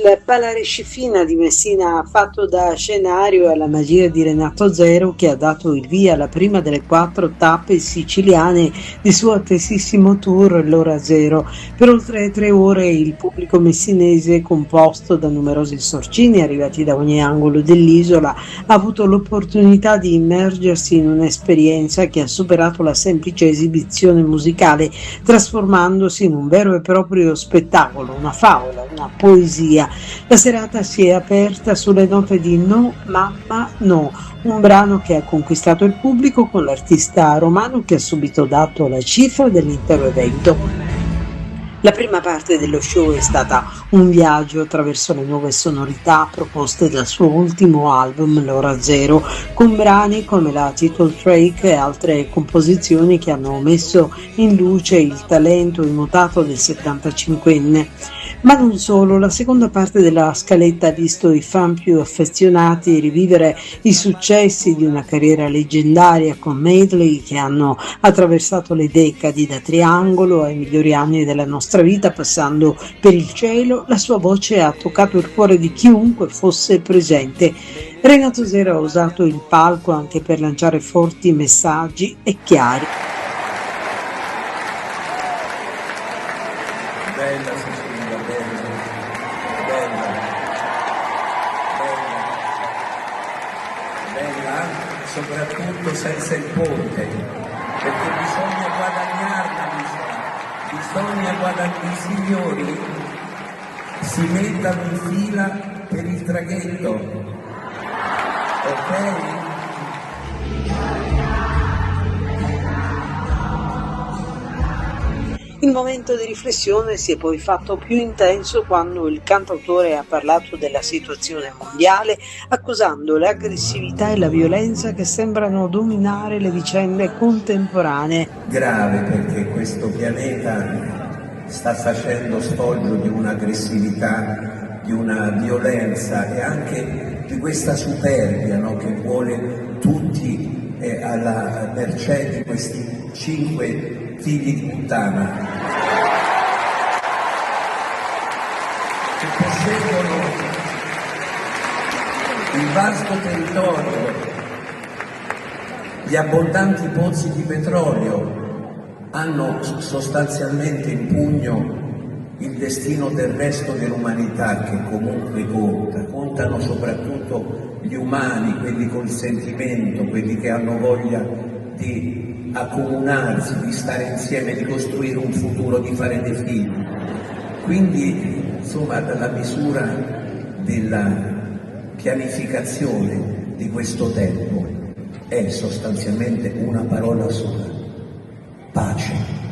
Il Palarescifina di Messina ha fatto da scenario alla magia di Renato Zero, che ha dato il via alla prima delle 4 tappe siciliane di suo attesissimo tour L'Ora Zero. Per oltre 3 ore il pubblico messinese, composto da numerosi sorcini arrivati da ogni angolo dell'isola, ha avuto l'opportunità di immergersi in un'esperienza che ha superato la semplice esibizione musicale, trasformandosi in un vero e proprio spettacolo, una favola, una poesia. La serata si è aperta sulle note di No Mamma No, un brano che ha conquistato il pubblico con l'artista romano che ha subito dato la cifra dell'intero evento. La prima parte dello show è stata un viaggio attraverso le nuove sonorità proposte dal suo ultimo album L'Ora Zero, con brani come la title track e altre composizioni che hanno messo in luce il talento immutato del 75enne. Ma non solo, la seconda parte della scaletta ha visto i fan più affezionati rivivere i successi di una carriera leggendaria con medley che hanno attraversato le decadi, da Triangolo ai migliori anni della nostra vita, passando per Il cielo. La sua voce ha toccato il cuore di chiunque fosse presente. Renato Zero ha usato il palco anche per lanciare forti messaggi e chiari. Bella Cecilia, bella, bella, bella, bella, soprattutto senza il ponte, perché bisogna guadagnarla l'isola, i signori si mettano in fila per il traghetto, ok? Il momento di riflessione si è poi fatto più intenso quando il cantautore ha parlato della situazione mondiale, accusando l'aggressività e la violenza che sembrano dominare le vicende contemporanee. Grave, perché questo pianeta sta facendo sfoggio di un'aggressività, di una violenza e anche di questa superbia, no? Che vuole tutti alla mercé di questi 5 figli di puttana che posseggono il vasto territorio, gli abbondanti pozzi di petrolio, hanno sostanzialmente in pugno il destino del resto dell'umanità, che comunque contano soprattutto gli umani, quelli col sentimento, quelli che hanno voglia di accomunarsi, di stare insieme, di costruire un futuro, di fare dei figli. Quindi, insomma, la misura della pianificazione di questo tempo è sostanzialmente una parola sola: pace.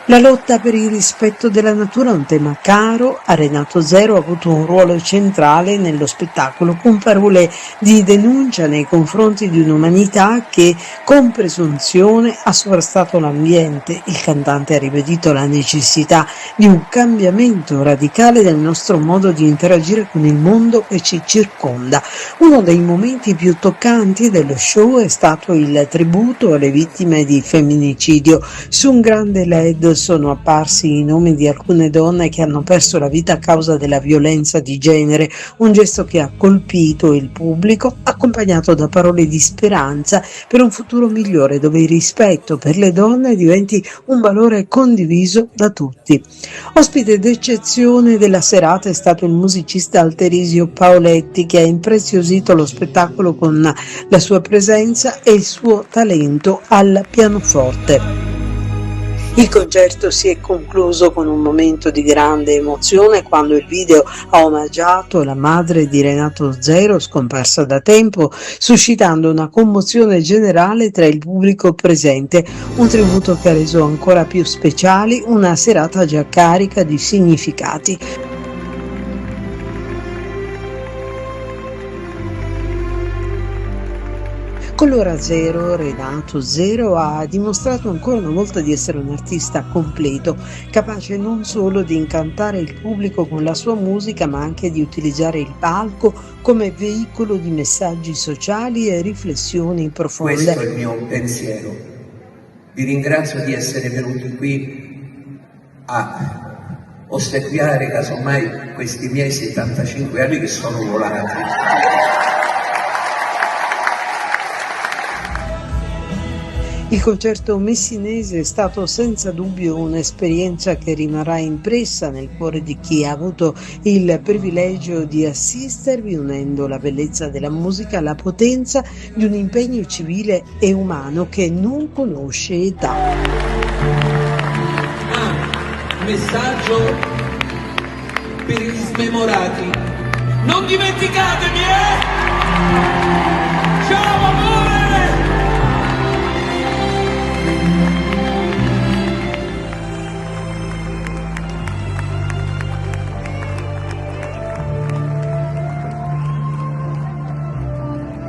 La lotta per il rispetto della natura è un tema caro a Renato Zero, ha avuto un ruolo centrale nello spettacolo, con parole di denuncia nei confronti di un'umanità che con presunzione ha sovrastato l'ambiente. Il cantante ha ribadito la necessità di un cambiamento radicale del nostro modo di interagire con il mondo che ci circonda. Uno dei momenti più toccanti dello show è stato il tributo alle vittime di femminicidio. Su un grande LED sono apparsi i nomi di alcune donne che hanno perso la vita a causa della violenza di genere, un gesto che ha colpito il pubblico, accompagnato da parole di speranza per un futuro migliore dove il rispetto per le donne diventi un valore condiviso da tutti. Ospite d'eccezione della serata è stato il musicista Alterisio Paoletti, che ha impreziosito lo spettacolo con la sua presenza e il suo talento al pianoforte. Il concerto si è concluso con un momento di grande emozione quando il video ha omaggiato la madre di Renato Zero, scomparsa da tempo, suscitando una commozione generale tra il pubblico presente, un tributo che ha reso ancora più speciali una serata già carica di significati. Con L'Ora Zero, Renato Zero ha dimostrato ancora una volta di essere un artista completo, capace non solo di incantare il pubblico con la sua musica, ma anche di utilizzare il palco come veicolo di messaggi sociali e riflessioni profonde. Questo è il mio pensiero. Vi ringrazio di essere venuti qui a ossequiare casomai questi miei 75 anni che sono volati. Il concerto messinese è stato senza dubbio un'esperienza che rimarrà impressa nel cuore di chi ha avuto il privilegio di assistervi, unendo la bellezza della musica alla potenza di un impegno civile e umano che non conosce età. Messaggio per gli smemorati: non dimenticatemi, Ciao!